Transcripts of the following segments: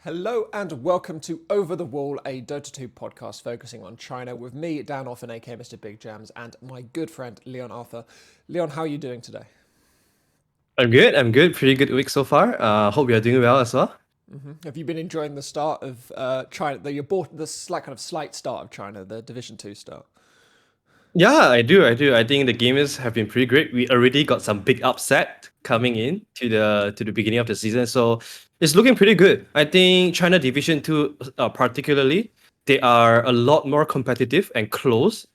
Hello and welcome to Over the Wall, a Dota 2 podcast focusing on China with me, DOTA, aka Mr. Big Jams, and my good friend LeonArthur. Leon, how are you doing today? I'm good. I'm good. Pretty good week so far. Hope you're doing well as well. Have you been enjoying the start of China, the slight start of China, the Division 2 start? Yeah, I do. I do. I think the gamers have been pretty great. We already got some big upset coming in to the beginning of the season, so it's looking pretty good. I think China Division Two, particularly, they are a lot more competitive and close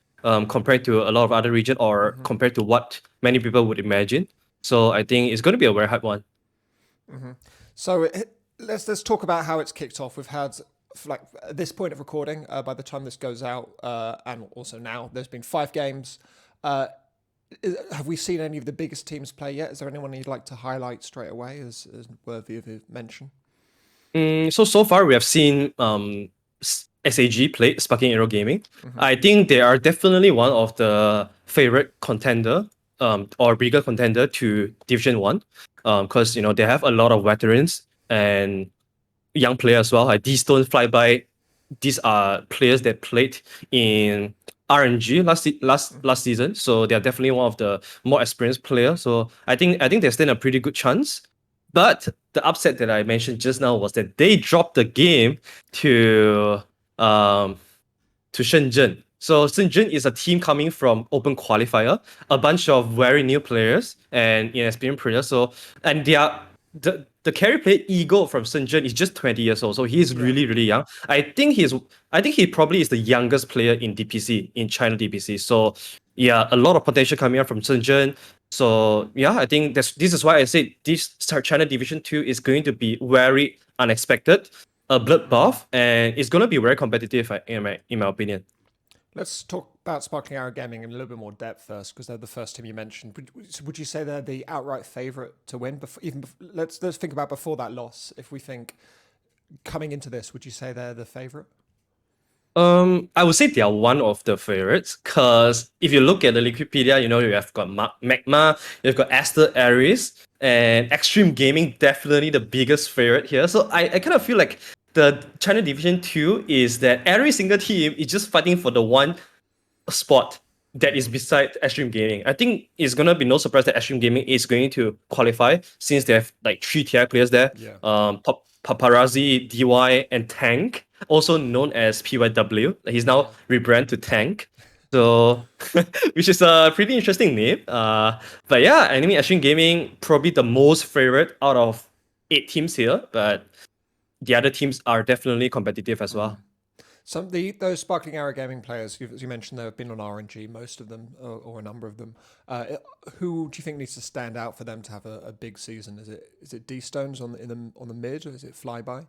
compared to a lot of other region or compared to what many people would imagine. So I think it's going to be a very hard one. So let's talk about how it's kicked off. We've had like at this point of recording, by the time this goes out, and also now, there's been 5 games. Uh, have we seen any of the biggest teams play yet? Is there anyone you'd like to highlight straight away as worthy of mention? So far we have seen SAG play Sparking Arrow Gaming. I think they are definitely one of the favorite contender or bigger contender to Division One, because they have a lot of veterans and young players as well. Like these don't fly by. These are players that played in RNG last season, so they are definitely one of the more experienced players. So I think they stand a pretty good chance. But the upset that I mentioned just now was that they dropped the game to um to Shenzhen. So Xinjin is a team coming from open qualifier, a bunch of very new players and inexperienced players. So and they are the carry player Ego from Shenzhen is just 20 years old. So he's Yeah. really, really young. I think he probably is the youngest player in DPC, in China DPC. So yeah, a lot of potential coming up from Shenzhen. So yeah, I think this is why I said this China Division 2 is going to be very unexpected, a bloodbath, and it's going to be very competitive in my opinion. Let's talk about Sparkling Arrow Gaming in a little bit more depth first, because they're the first team you mentioned. Would you say they're the outright favourite to win? Let's think about before that loss. If we think coming into this, would you say they're the favourite? I would say they are one of the favorites because if you look at the Wikipedia, you have got Magma, you've got Asta Aries, and Extreme Gaming definitely the biggest favorite here. So I kind of feel like the China Division 2 is that every single team is just fighting for the one spot that is beside Extreme Gaming. I think it's gonna be no surprise that Extreme Gaming is going to qualify since they have like 3 tier players there. Yeah. Paparazzi, DY, and Tank, also known as PYW. He's now rebranded to Tank. So, which is a pretty interesting name. But yeah, I mean, Extreme Gaming probably the most favorite out of 8 teams here, but the other teams are definitely competitive as well. Those Sparkling Arrow Gaming players, as you mentioned, they've been on RNG, most of them, or a number of them. Who do you think needs to stand out for them to have a big season? Is it D Stones on the mid, or is it Flyby?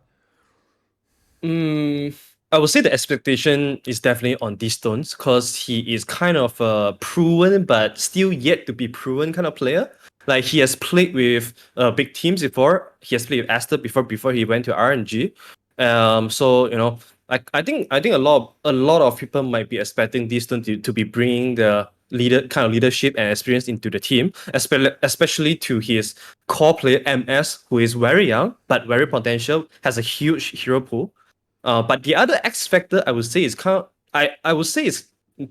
Mm, I would say the expectation is definitely on these stones because he is kind of a proven but still yet to be proven kind of player. Like he has played with big teams before. He has played with Asta before he went to RNG. So I think a lot of people might be expecting this stone to be bringing the leadership and experience into the team, especially to his core player MS, who is very young but very potential, has a huge hero pool. But the other X factor I would say is I would say is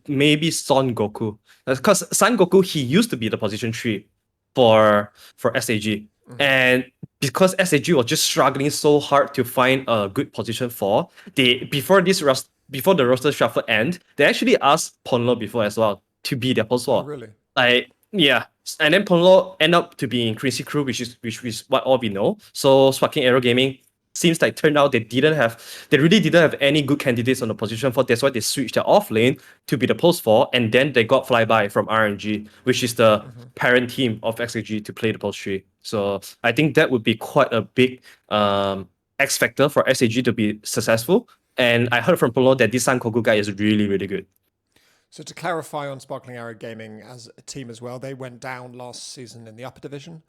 maybe Son Goku, because Son Goku he used to be the position 3 for SAG, and because SAG was just struggling so hard to find a good position for, they before the roster shuffle end, they actually asked Ponlo before as well to be their post Oh, for. really? Like yeah, and then Ponlo end up to be in Crazy Crew, which is what all we know. So Sparking Arrow Gaming seems like turned out they really didn't have any good candidates on the position for. That's why they switched their off lane to be the post for, and then they got flyby from RNG, which is the parent team of XAG, to play the post tree. So I think that would be quite a big X factor for SAG to be successful. And I heard from Polo that this San Koku guy is really, really good. So to clarify on Sparkling Arrow Gaming as a team as well, they went down last season in the upper division.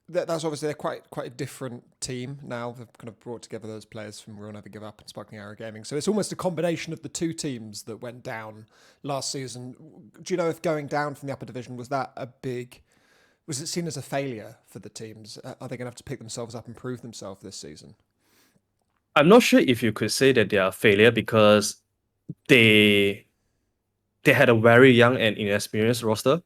That's obviously they're quite a different team now. They've kind of brought together those players from We'll Never Give Up and Sparkling Arrow Gaming. So it's almost a combination of the two teams that went down last season. Do you know if going down from the upper division was it seen as a failure for the teams? Are they going to have to pick themselves up and prove themselves this season? I'm not sure if you could say that they are a failure because they they had a very young and inexperienced roster.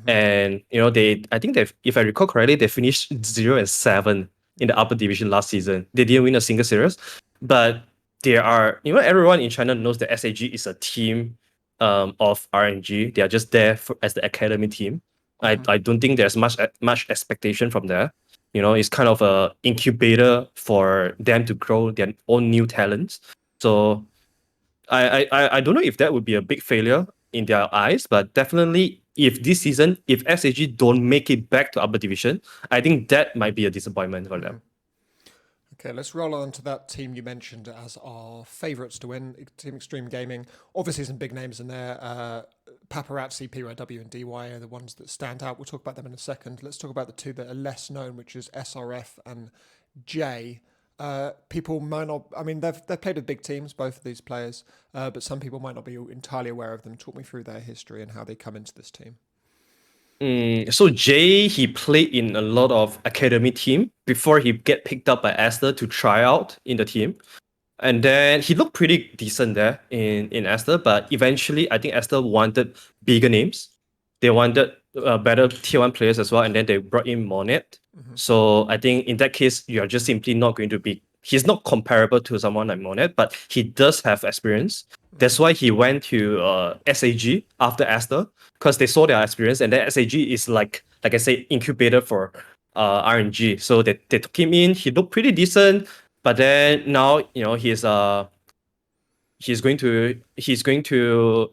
And I think they, if I recall correctly, they finished 0-7 in the upper division last season. They didn't win a single series, but they are, everyone in China knows that SAG is a team of RNG. They are just there as the academy team. I don't think there's much expectation from there. It's kind of a incubator for them to grow their own new talents. So I don't know if that would be a big failure in their eyes, but definitely if this season, if SAG don't make it back to upper division, I think that might be a disappointment for them. Okay, let's roll on to that team you mentioned as our favourites to win, Team Extreme Gaming. Obviously, some big names in there. Paparazzi, PYW, and DY are the ones that stand out. We'll talk about them in a second. Let's talk about the two that are less known, which is SRF and J. People might not. I mean, they've played with big teams, both of these players, but some people might not be entirely aware of them. Talk me through their history and how they come into this team. So Jay, he played in a lot of academy team before he get picked up by Asta to try out in the team. And then he looked pretty decent there in Asta, but eventually I think Asta wanted bigger names. They wanted better tier 1 players as well, and then they brought in Monet. So I think in that case, you're just simply not going to be. He's not comparable to someone like Monet, but he does have experience. That's why he went to SAG after Asta, because they saw their experience, and then SAG is like I said, incubator for RNG. So they took him in. He looked pretty decent, but then now he's going to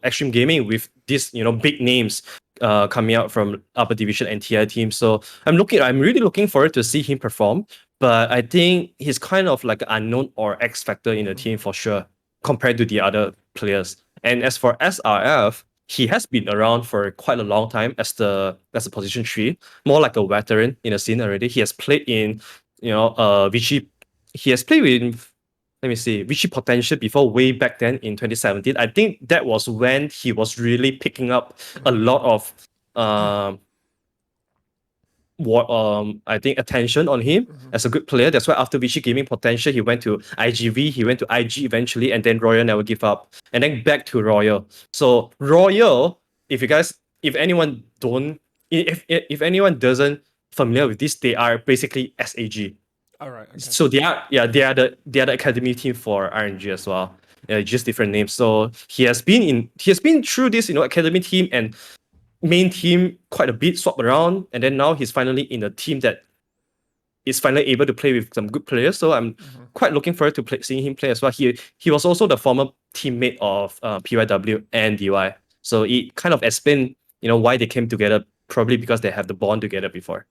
Extreme Gaming with these big names coming out from upper division and TI teams. So I'm really looking forward to see him perform. But I think he's kind of like an unknown or X factor in the team for sure, compared to the other players. And as for SRF, he has been around for quite a long time as a position 3, more like a veteran in the scene already. He has played in Vichy. He has played with, let me see, Vichy Potential before, way back then in 2017. I think that was when he was really picking up a lot of I think attention on him as a good player. That's why after Vichy Gaming Potential, he went to IGV, he went to IG eventually, and then Royal never give up. And then back to Royal. So Royal, if anyone doesn't familiar with this, they are basically SAG. All right. Okay. So they are the academy team for RNG as well. Just different names. So he has been through this academy team and main team quite a bit, swap around, and then now he's finally in a team that is finally able to play with some good players. So I'm quite looking forward to seeing him play as well. He was also the former teammate of PYW and DY. So it kind of explained why they came together, probably because they have the bond together before.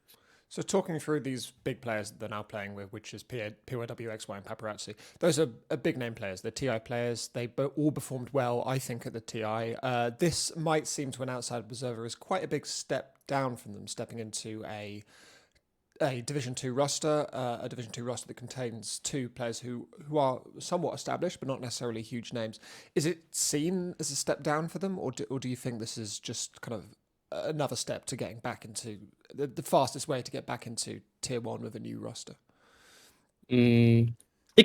So talking through these big players that they're now playing with, which is PYW, XY, and Paparazzi, those are big name players. They're TI players. They all performed well, I think, at the TI. This might seem to an outside observer as quite a big step down from them, stepping into a Division 2 roster, that contains two players who are somewhat established, but not necessarily huge names. Is it seen as a step down for them, or do you think this is just kind of another step to getting back into the fastest way to get back into tier 1 with a new roster? It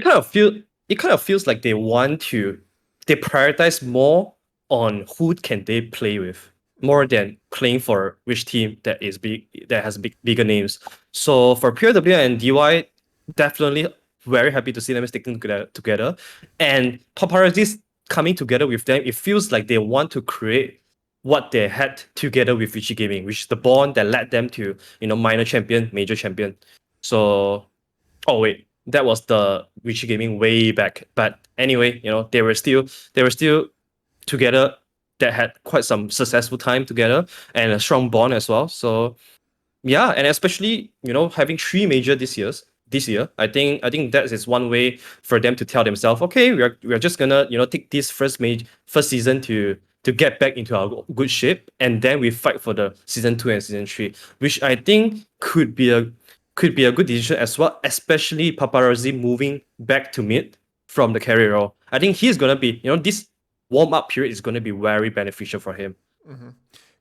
kind of feels like they prioritize more on who can they play with, more than playing for which team that is big, that has bigger names. So for POW and DY, definitely very happy to see them sticking together. And Paparazzi's coming together with them, it feels like they want to create what they had together with Vichy Gaming, which is the bond that led them to minor champion, major champion. So, oh wait, that was the Vichy Gaming way back. But anyway, they were still together. That had quite some successful time together and a strong bond as well. So yeah, and especially having 3 major this year, I think that is one way for them to tell themselves, okay, we're just gonna take this first season to get back into our good shape, and then we fight for the season 2 and season 3, which I think could be a good decision as well, especially Paparazzi moving back to mid from the carry role. I think he's gonna be this warm-up period is going to be very beneficial for him.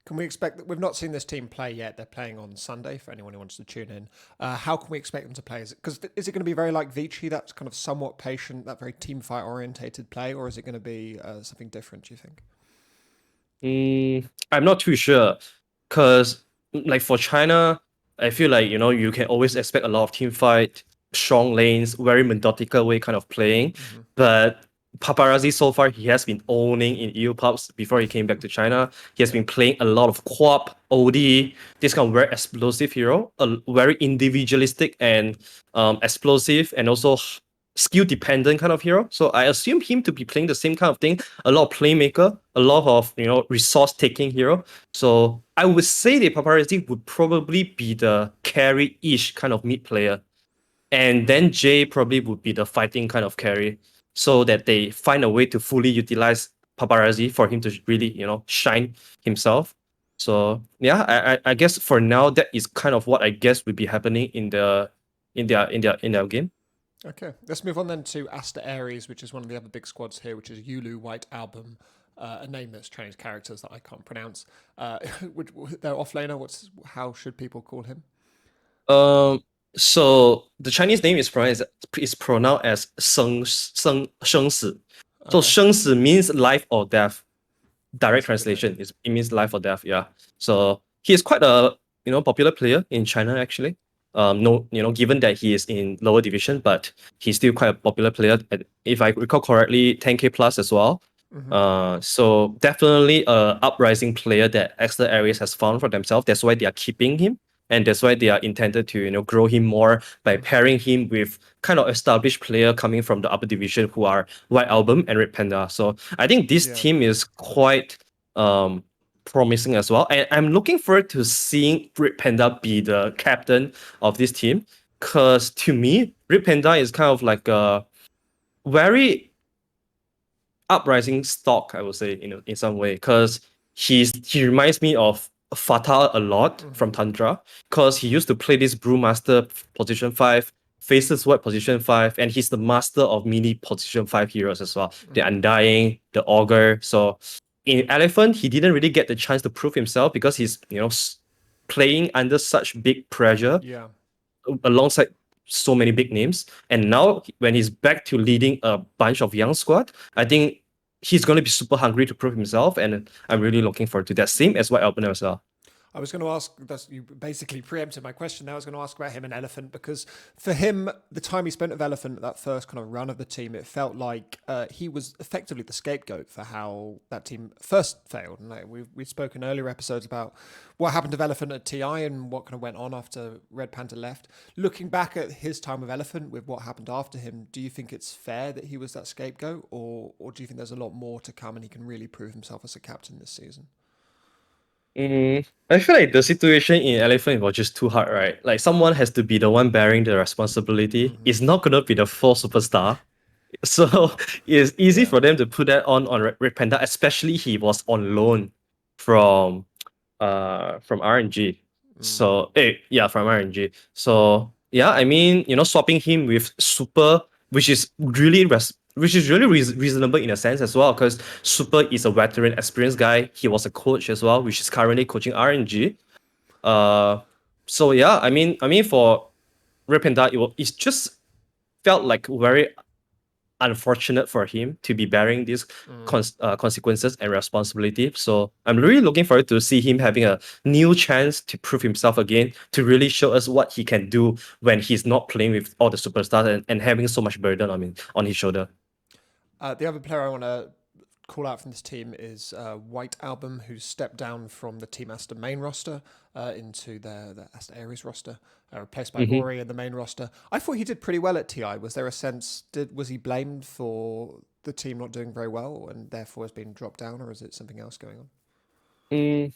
Can we expect that we've not seen this team play yet? They're playing on Sunday for anyone who wants to tune in. How can we expect them to play? Is it going to be very like Vici, that's kind of somewhat patient, that very team fight orientated play, or is it going to be something different? Do you think? I'm not too sure, because like for China, I feel like you can always expect a lot of team fight, strong lanes, very methodical way kind of playing. But Paparazzi so far he has been owning in EU pubs before he came back to China. He has been playing a lot of QoP, OD, this kind of very explosive hero, a very individualistic and explosive and also skill dependent kind of hero. So I assume him to be playing the same kind of thing, a lot of playmaker, a lot of resource taking hero. So I would say the Paparazzi would probably be the carry-ish kind of mid player. And then Jay probably would be the fighting kind of carry, so that they find a way to fully utilize Paparazzi for him to really, shine himself. So yeah, I guess for now that is kind of what I guess would be happening in their game. Okay, let's move on then to Asta Aries, which is one of the other big squads here, which is Yulu, White Album, a name that's Chinese characters that I can't pronounce. They're offlaner. How should people call him? So the Chinese name is pronounced as Sheng Si. So Sheng Si means life or death. Direct translation is it means life or death. Yeah. So he is quite a popular player in China actually. No, given that he is in lower division, but he's still quite a popular player. If I recall correctly, 10K plus as well. So definitely a uprising player that Asta Aries has found for themselves. That's why they are keeping him, and that's why they are intended to grow him more by pairing him with kind of established player coming from the upper division who are White Album and Red Panda. So I think this team is quite promising as well. And I'm looking forward to seeing Red Panda be the captain of this team, because to me, Red Panda is kind of like a very uprising stock, I would say, in some way, because he reminds me of Fatal a lot from Tundra, because he used to play this Brewmaster position 5, Faces Web position 5, and he's the master of mini position 5 heroes as well. The Undying, the Augur. So in Elephant, he didn't really get the chance to prove himself because he's playing under such big pressure alongside so many big names. And now when he's back to leading a bunch of young squad, I think he's going to be super hungry to prove himself, and I'm really looking forward to that. Same as White Album as well. I was going to ask, you basically preempted my question now. I was going to ask about him and Elephant, because for him, the time he spent with Elephant, that first kind of run of the team, it felt like he was effectively the scapegoat for how that team first failed. And we've spoken earlier episodes about what happened to Elephant at TI and what kind of went on after Red Panther left. Looking back at his time with Elephant, with what happened after him, do you think it's fair that he was that scapegoat, or do you think there's a lot more to come and he can really prove himself as a captain this season? I feel like the situation in Elephant was just too hard, right? Like someone has to be the one bearing the responsibility. It's not gonna be the full superstar. So it's easy for them to put that on Red Panda, especially he was on loan from RNG. So from RNG. So yeah, I mean, swapping him with Super, which is really reasonable in a sense as well, because Super is a veteran, experienced guy. He was a coach as well, which is currently coaching RNG. So yeah, I mean for Red Panda, it just felt like very unfortunate for him to be bearing these consequences and responsibility. So I'm really looking forward to see him having a new chance to prove himself again, to really show us what he can do when he's not playing with all the superstars and having so much burden on his shoulder. The other player I want to call out from this team is White Album, who's stepped down from the Team Asta main roster into the Asta Aries roster, replaced by Ori in the main roster. I thought he did pretty well at TI. Was there a sense, was he blamed for the team not doing very well and therefore has been dropped down, or is it something else going on?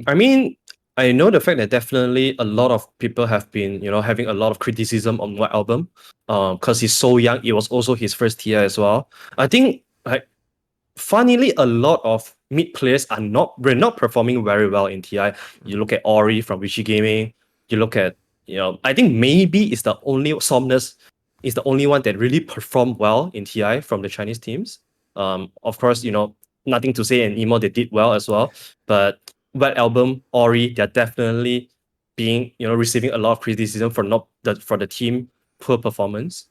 I mean, I know the fact that definitely a lot of people have been, having a lot of criticism on White Album, because he's so young. It was also his first tier as well. I think, like, funnily, a lot of mid players we're not performing very well in TI. You look at Ori from Vichy Gaming. You look at, I think maybe it's the only Somnus is the only one that really performed well in TI from the Chinese teams. Of course, nothing to say, and Emo they did well as well, but White Album, Ori, they're definitely being, receiving a lot of criticism for not for the team poor performance.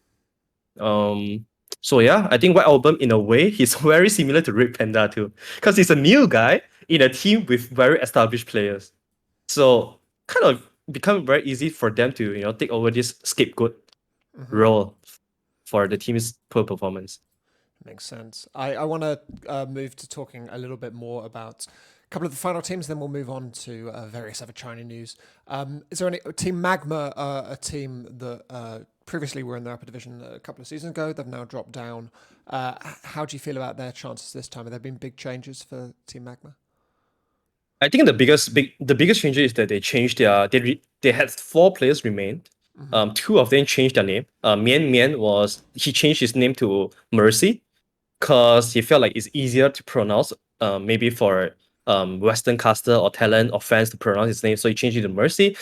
So yeah, I think White Album in a way he's very similar to Red Panda too, because he's a new guy in a team with very established players. So kind of become very easy for them to take over this scapegoat role for the team's poor performance. Makes sense. I want to move to talking a little bit more about a couple of the final teams, then we'll move on to various other China news. Is there any Team Magma, a team that previously were in the upper division a couple of seasons ago? They've now dropped down. How do you feel about their chances this time? Have there been big changes for Team Magma? I think the biggest change is that they changed they had 4 players remain. Two of them changed their name. Mian Mian he changed his name to Mercy because he felt like it's easier to pronounce. Maybe for Western caster or talent or fans to pronounce his name, so he changed it to Mercy.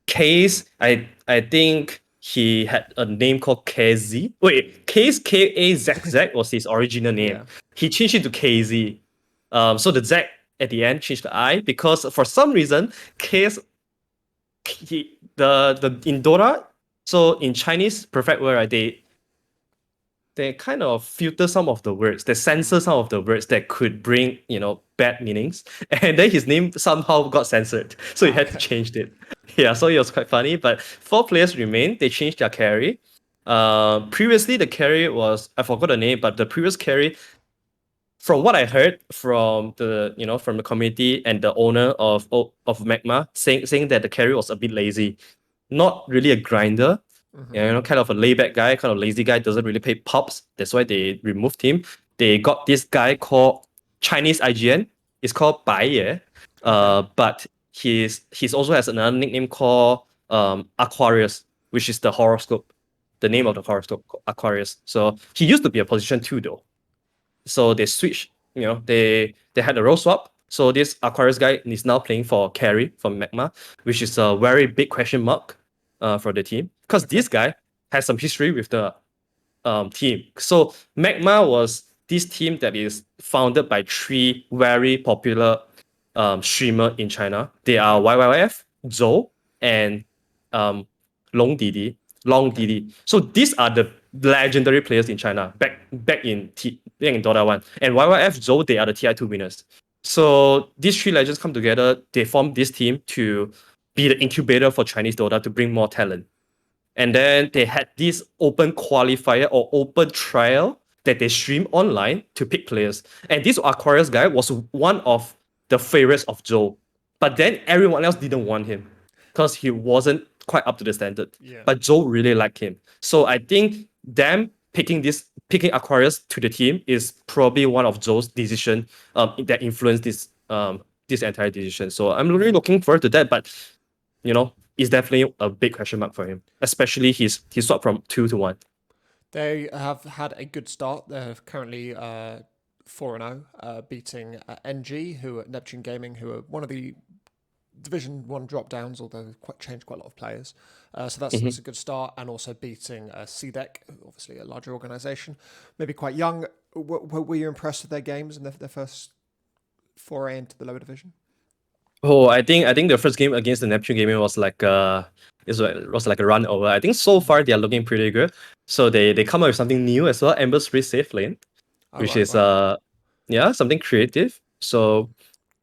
Case, I think he had a name called KZ. Wait, Case KAZZ was his original name. Yeah. He changed it to KZ. So the Z at the end changed to I because for some reason Case the in Dota, so in Chinese perfect word, right, they kind of filter some of the words, they censor some of the words that could bring bad meanings, and then his name somehow got censored, so he had to change it. Yeah, so it was quite funny. But 4 players remain. They changed their carry. Previously the carry was, I forgot the name, but the previous carry, from what I heard from the community and the owner of Magma, saying that the carry was a bit lazy, not really a grinder. Kind of a layback guy, kind of lazy guy, doesn't really pay pops. That's why they removed him. They got this guy called Chinese IGN. It's called Bai Ye. But he's also has another nickname called Aquarius, which is the horoscope. The name of the horoscope, Aquarius. So he used to be a position 2 though. So they switched, they had a role swap. So this Aquarius guy is now playing for carry for Magma, which is a very big question mark for the team. Because this guy has some history with the team. So Magma was this team that is founded by 3 very popular streamer in China. They are YYF, Zhou, and Long Didi. So these are the legendary players in China back in Dota 1. And YYF, Zhou, they are the TI2 winners. So these 3 legends come together, they form this team to be the incubator for Chinese Dota to bring more talent. And then they had this open qualifier or open trial that they stream online to pick players. And this Aquarius guy was one of the favorites of Zhou. But then everyone else didn't want him because he wasn't quite up to the standard. Yeah. But Zhou really liked him. So I think them picking Aquarius to the team is probably one of Zhou's decision that influenced this entire decision. So I'm really looking forward to that. But is definitely a big question mark for him, especially he swapped from 2 to 1. They have had a good start. They're currently 4-0, beating NG, who are Neptune Gaming, who are one of the Division 1 drop downs, although changed quite a lot of players. So that's a good start. And also beating CDEC, obviously a larger organisation, maybe quite young. Were you impressed with their games and their first foray into the lower division? Oh, I think the first game against the Neptune Gaming was like a run over. I think so far they are looking pretty good. So they come up with something new as well, Ember Spirit Safe Lane, which is something creative. So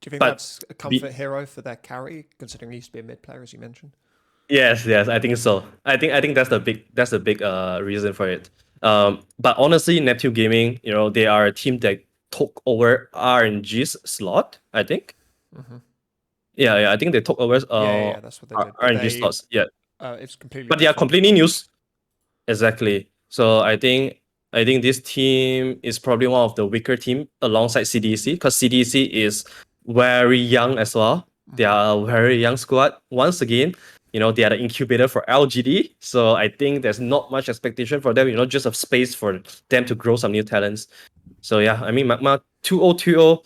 do you think that's a comfort hero for their carry, considering he used to be a mid player, as you mentioned? Yes, I think so. I think that's the big reason for it. But honestly, Neptune Gaming, they are a team that took over RNG's slot, I think. Yeah, I think they took over that's what they did. RNG slots. Yeah. It's completely But they are completely new. Exactly. So I think this team is probably one of the weaker team alongside CDC, because CDC is very young as well. They are a very young squad. Once again, they are the incubator for LGD. So I think there's not much expectation for them, just a space for them to grow some new talents. So yeah, I mean, Magma 2-0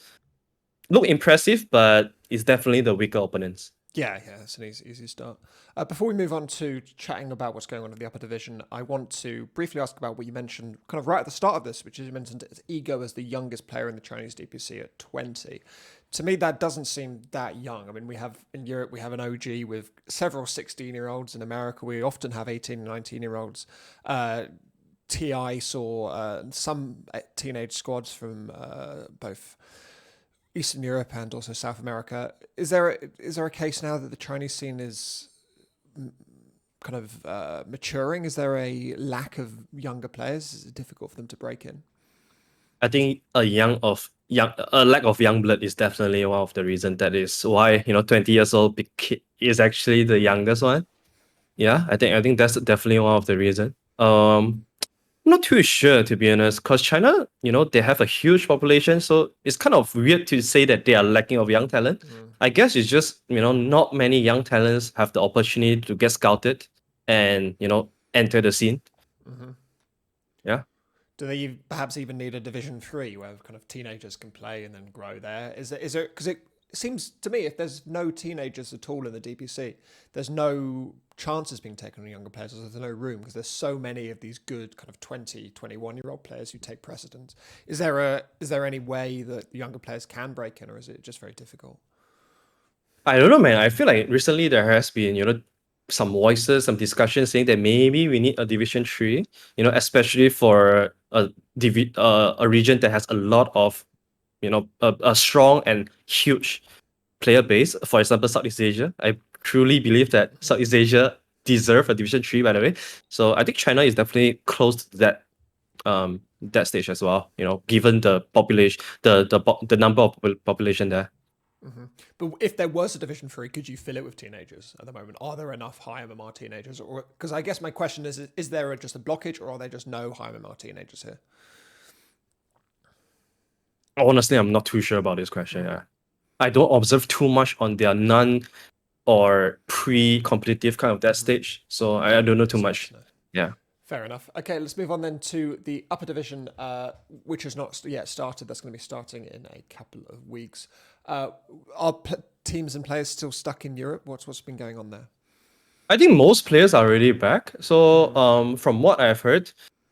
look impressive, but it's definitely the weaker opponents. Yeah, it's an easy start. Before we move on to chatting about what's going on in the upper division, I want to briefly ask about what you mentioned kind of right at the start of this, which is you mentioned Ego as the youngest player in the Chinese DPC at 20. to me, that doesn't seem that young. I mean, we have in Europe, we have an OG with several 16-year-olds. In America, we often have 18 and 19-year-olds. TI saw some teenage squads from both Eastern Europe and also South America. Is there a case now that the Chinese scene is kind of maturing? Is there a lack of younger players? Is it difficult for them to break in? I think a lack of young blood is definitely one of the reasons. That is why 20 years old big kid is actually the youngest one. Yeah, I think that's definitely one of the reasons. I'm not too sure, to be honest, because China, they have a huge population, so it's kind of weird to say that they are lacking of young talent. I guess it's just, not many young talents have the opportunity to get scouted and, enter the scene. Yeah. Do they perhaps even need a Division 3 where kind of teenagers can play and then grow there? Is there because it seems to me if there's no teenagers at all in the DPC, there's no chances being taken on younger players. There's no room because there's so many of these good kind of 20, 21-year-old players who take precedence. Is there any way that the younger players can break in, or is it just very difficult? I don't know, man. I feel like recently there has been, some voices, some discussions saying that maybe we need a Division 3, especially for a region that has a lot of, a strong and huge player base. For example, Southeast Asia. I truly believe that Southeast Asia deserve a Division 3, by the way. So I think China is definitely close to that stage as well, given the population, the number of population there. But if there was a Division 3, could you fill it with teenagers at the moment? Are there enough high MMR teenagers? Or because I guess my question is there just a blockage, or are there just no high MMR teenagers here? Honestly, I'm not too sure about this question. Yeah. I don't observe too much on their non or pre-competitive kind of that stage, so I don't know too much. Yeah. Fair enough. Okay, let's move on then to the upper division, which has not yet started. That's going to be starting in a couple of weeks. Are teams and players still stuck in Europe? What's been going on there? I think most players are already back. So from what I've heard,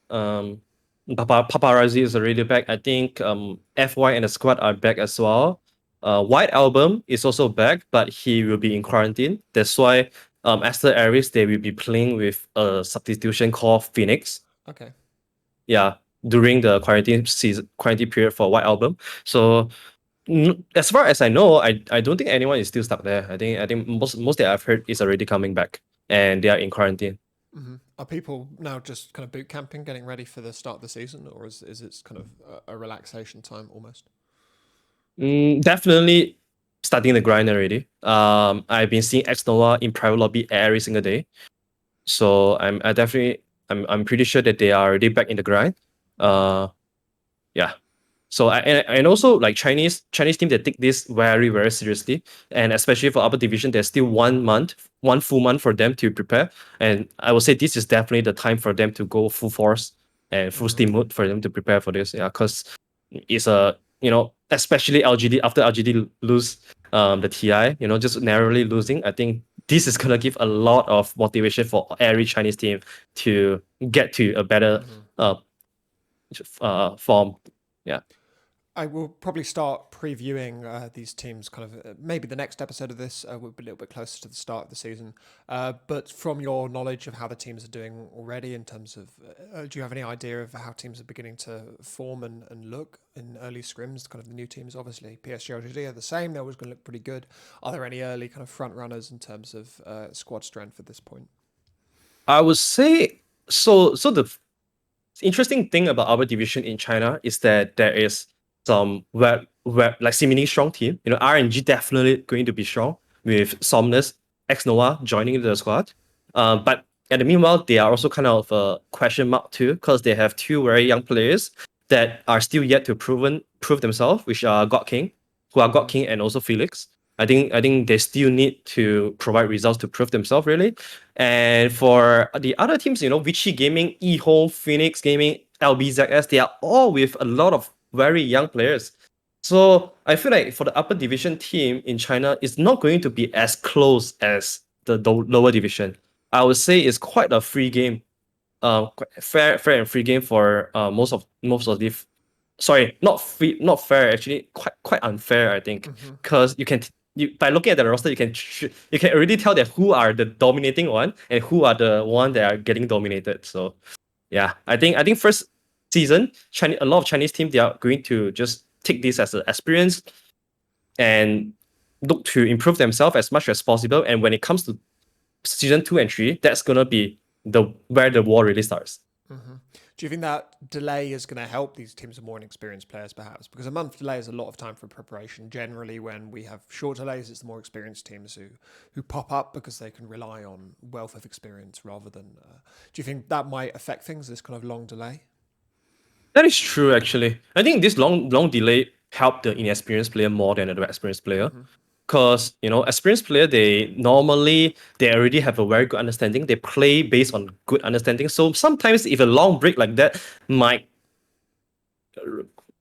Paparazzi is already back. I think FY and the squad are back as well. White Album is also back, but he will be in quarantine. That's why Asta Aries, they will be playing with a substitution called Phoenix. Okay. Yeah, during the quarantine period for White Album. So as far as I know, I don't think anyone is still stuck there. I think most that I've heard is already coming back and they are in quarantine. Are people now just kind of boot camping, getting ready for the start of the season, or is it kind of a relaxation time almost? Definitely starting the grind already. I've been seeing X Nova in private lobby every single day, so I'm pretty sure that they are already back in the grind. Yeah. So and also like Chinese team, they take this very, very seriously, and especially for upper division, there's still 1 full month for them to prepare, and I would say this is definitely the time for them to go full force and full steam mode for them to prepare for this. Yeah, because it's a especially LGD after LGD lose the TI, just narrowly losing. I think this is gonna give a lot of motivation for every Chinese team to get to a better form. Yeah. I will probably start previewing these teams kind of maybe the next episode of this will be a little bit closer to the start of the season. But from your knowledge of how the teams are doing already in terms of, do you have any idea of how teams are beginning to form and look in early scrims, kind of the new teams? Obviously, PSG LGD are the same. They're always going to look pretty good. Are there any early kind of front runners in terms of squad strength at this point? I would say, so the interesting thing about our division in China is that there is some web like seemingly strong team. RNG definitely going to be strong with Somnus, X Nova joining the squad. But at the meanwhile, they are also kind of a question mark too, because they have 2 very young players that are still yet to prove themselves, which are God King and also Felix. I think they still need to provide results to prove themselves really. And for the other teams, Vichy Gaming, eHome, Phoenix Gaming, LBZS, they are all with a lot of very young players. So I feel like for the upper division team in China, it's not going to be as close as the lower division. I would say it's quite a free game, fair and free game for most of these sorry, not free, not fair. Actually, quite unfair, I think, because by looking at the roster, you can already tell that who are the dominating one and who are the one that are getting dominated. So yeah, I think first season, a lot of Chinese team, they are going to just take this as an experience and look to improve themselves as much as possible. And when it comes to season 2 and 3, that's gonna be where the war really starts. Do you think that delay is going to help these teams of more inexperienced players, perhaps? Because a month delay is a lot of time for preparation. Generally, when we have short delays, it's the more experienced teams who pop up because they can rely on wealth of experience rather than. Do you think that might affect things? This kind of long delay. That is true, actually. I think this long delay helped the inexperienced player more than the experienced player. Because experienced player, they already have a very good understanding. They play based on good understanding. So sometimes if a long break like that might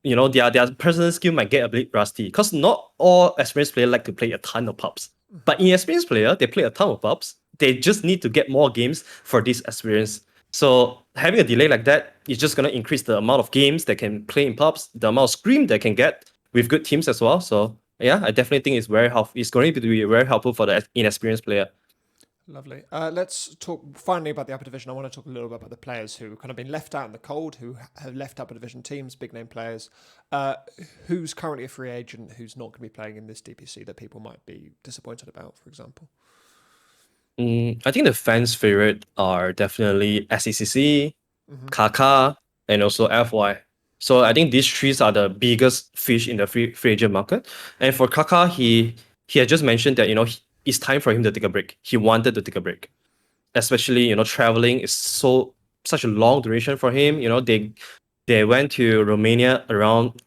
their personal skill might get a bit rusty. Because not all experienced players like to play a ton of pubs. But inexperienced player, they play a ton of pubs. They just need to get more games for this experience. So having a delay like that is just gonna increase the amount of games they can play in pubs, the amount of scream they can get with good teams as well. So yeah, I definitely think it's very helpful. It's going to be very helpful for the inexperienced player. Lovely. Let's talk finally about the upper division. I want to talk a little bit about the players who kind of been left out in the cold, who have left upper division teams, big name players. Who's currently a free agent, who's not going to be playing in this DPC that people might be disappointed about, for example? I think the fans' favorite are definitely SECC, Kaka, and also FY. So I think these three are the biggest fish in the free agent market. And for Kaka, he had just mentioned that it's time for him to take a break. He wanted to take a break, especially traveling is such a long duration for him. They went to Romania around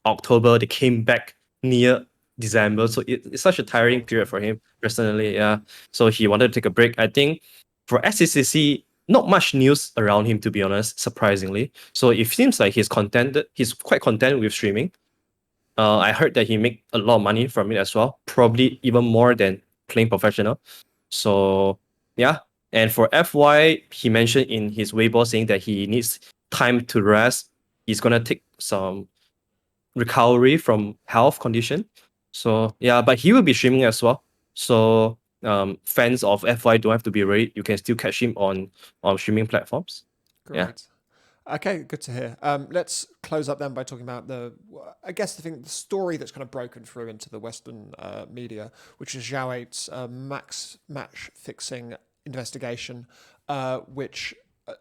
October. They came back near December. So it's such a tiring period for him personally. Yeah. So he wanted to take a break. I think for SCCC, not much news around him, to be honest, surprisingly. So it seems like he's contented. He's quite content with streaming. I heard that he make a lot of money from it as well, probably even more than playing professional. So yeah. And for FY, he mentioned in his Weibo saying that he needs time to rest. He's gonna take some recovery from health condition. So yeah, but he will be streaming as well. So fans of FY don't have to be worried. You can still catch him on streaming platforms. Great. Yeah. Okay, good to hear. Let's close up then by talking about the story that's kind of broken through into the Western media, which is Zhao 8's match fixing investigation, which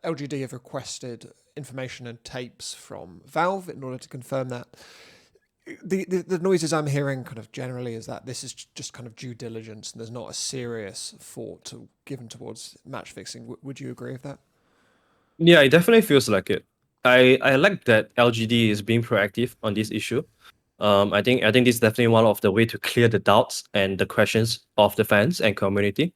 LGD have requested information and tapes from Valve in order to confirm that. The noises I'm hearing kind of generally is that this is just kind of due diligence and there's not a serious thought given towards match fixing. Would you agree with that? Yeah, it definitely feels like it. I like that LGD is being proactive on this issue. I think this is definitely one of the way to clear the doubts and the questions of the fans and community.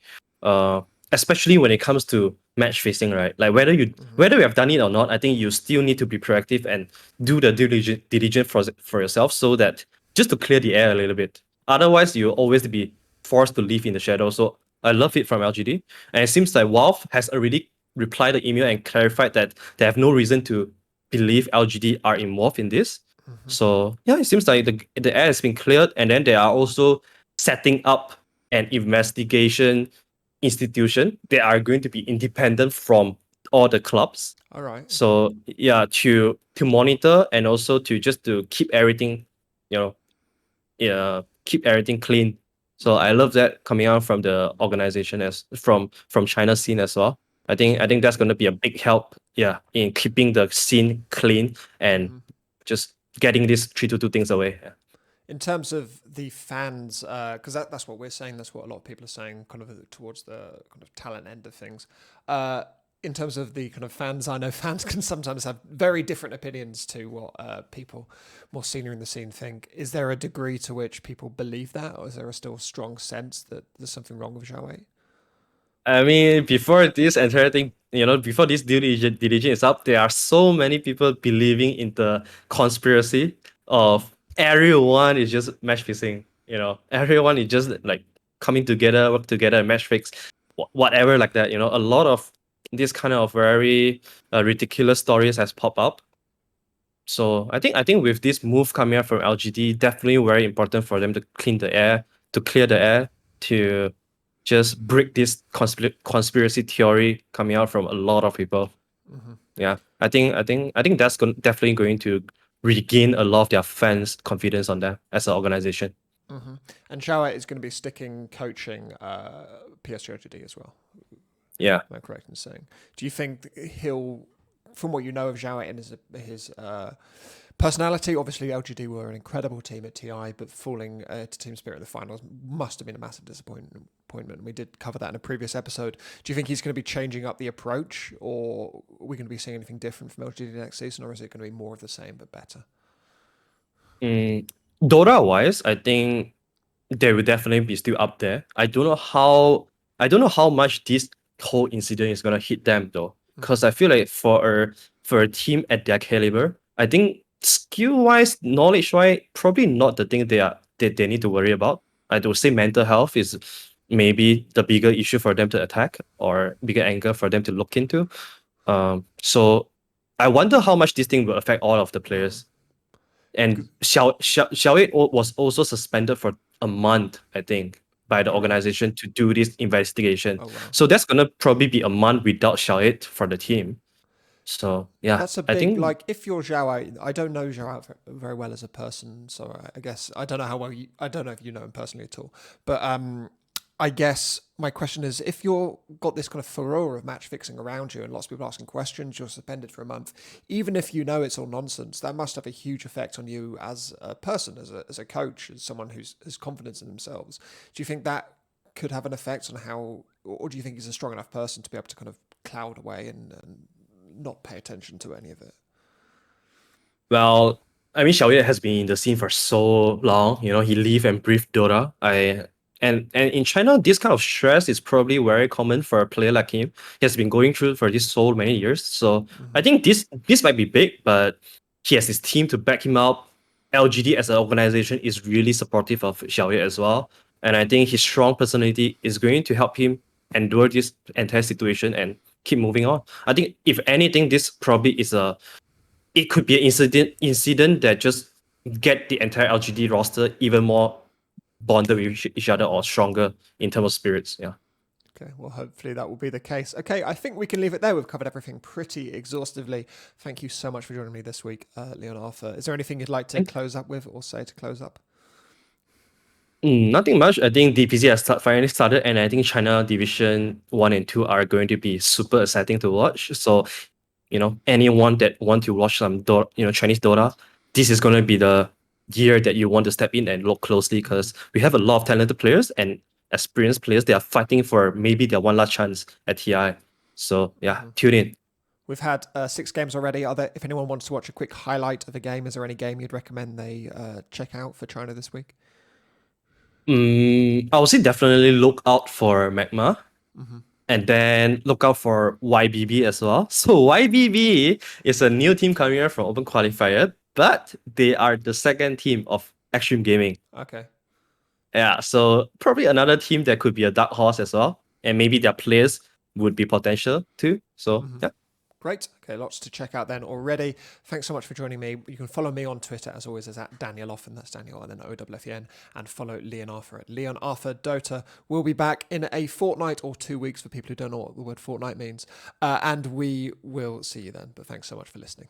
Especially when it comes to match fixing, right? Like whether you have done it or not, I think you still need to be proactive and do the diligence for yourself so that just to clear the air a little bit. Otherwise, you'll always be forced to live in the shadow. So I love it from LGD. And it seems like Valve has already replied the email and clarified that they have no reason to believe LGD are involved in this. So yeah, it seems like the air has been cleared, and then they are also setting up an investigation institution. They are going to be independent from all the clubs. All right. So yeah, to monitor and also to keep everything, keep everything clean. So I love that coming out from the organization as from China scene as well. I think that's going to be a big help, yeah, in keeping the scene clean and just getting these 322 things away. Yeah. In terms of the fans, because that's what we're saying, that's what a lot of people are saying, kind of towards the kind of talent end of things. In terms of the kind of fans, I know fans can sometimes have very different opinions to what people more senior in the scene think. Is there a degree to which people believe that, or is there a still strong sense that there's something wrong with Zhao 8? I mean, before this entire thing, before this due diligence is up, there are so many people believing in the conspiracy of everyone is just match fixing. Everyone is just like coming together, work together, match fix, whatever like that. A lot of this kind of very ridiculous stories has popped up. So I think with this move coming out from LGD, definitely very important for them to clear the air, to just break this conspiracy theory coming out from a lot of people. Yeah, I think that's definitely going to regain a lot of their fans' confidence on them as an organization. And Xiao is going to be sticking coaching PSG LGD as well. Yeah. Am I correct in saying? Do you think he'll, from what you know of Zhao and his personality, obviously LGD were an incredible team at TI, but falling to Team Spirit in the finals must have been a massive disappointment. We did cover that in a previous episode. Do you think he's going to be changing up the approach, or are we going to be seeing anything different from LGD next season, or is it going to be more of the same but better? Dota wise, I think they will definitely be still up there. I don't know how much this whole incident is gonna hit them though, because I feel like for a team at their caliber, I think skill wise, knowledge wise, probably not the thing they need to worry about. I would say mental health is maybe the bigger issue for them to attack, or bigger angle for them to look into. So I wonder how much this thing will affect all of the players. And Xiao was also suspended for a month, I think, by the organization to do this investigation. Oh, wow. So that's gonna probably be a month without Xiao for the team. So yeah, That's a I big, think like, if you're Zhao, I don't know Zhao very well as a person, so I guess I don't know how well I don't know if you know him personally at all. But I guess my question is, if you're got this kind of furore of match fixing around you and lots of people asking questions, you're suspended for a month, even if you know it's all nonsense, that must have a huge effect on you as a person, as a coach, as someone who's has confidence in themselves. Do you think that could have an effect on how, or do you think he's a strong enough person to be able to kind of cloud away and not pay attention to any of it? well, I mean Xiao has been in the scene for so long. He live and breathe Dota. And in China, this kind of stress is probably very common for a player like him. He has been going through for this so many years. So I think this might be big, but he has his team to back him up. LGD as an organization is really supportive of Xiao as well. And I think his strong personality is going to help him endure this entire situation and keep moving on. I think if anything, this probably it could be an incident that just get the entire LGD roster even more bonded with each other or stronger in terms of spirits. Yeah. Okay, well, hopefully that will be the case. Okay, I think we can leave it there. We've covered everything pretty exhaustively. Thank you so much for joining me this week, LeonArthur. Is there anything you'd like to close up with or say to close up? Nothing much. I think DPC has finally started, and I think China Division 1 and 2 are going to be super exciting to watch. So, anyone that want to watch some Chinese Dota, this is going to be the year that you want to step in and look closely, because we have a lot of talented players and experienced players. They are fighting for maybe their one last chance at TI. So yeah, tune in. We've had 6 games already. If anyone wants to watch a quick highlight of a game, is there any game you'd recommend they check out for China this week? I would say definitely look out for Magma. And then look out for YBB as well. So YBB is a new team coming out from Open Qualifier, but they are the second team of Extreme Gaming. Okay. Yeah, so probably another team that could be a dark horse as well. And maybe their players would be potential too. So yeah. Great. Okay, lots to check out then already. Thanks so much for joining me. You can follow me on Twitter, as always, as at Daniel Offen. That's Daniel and then OWFEN. And follow LeonArthur at LeonArthur Dota. We'll be back in a fortnight or 2 weeks for people who don't know what the word fortnight means. And we will see you then. But thanks so much for listening.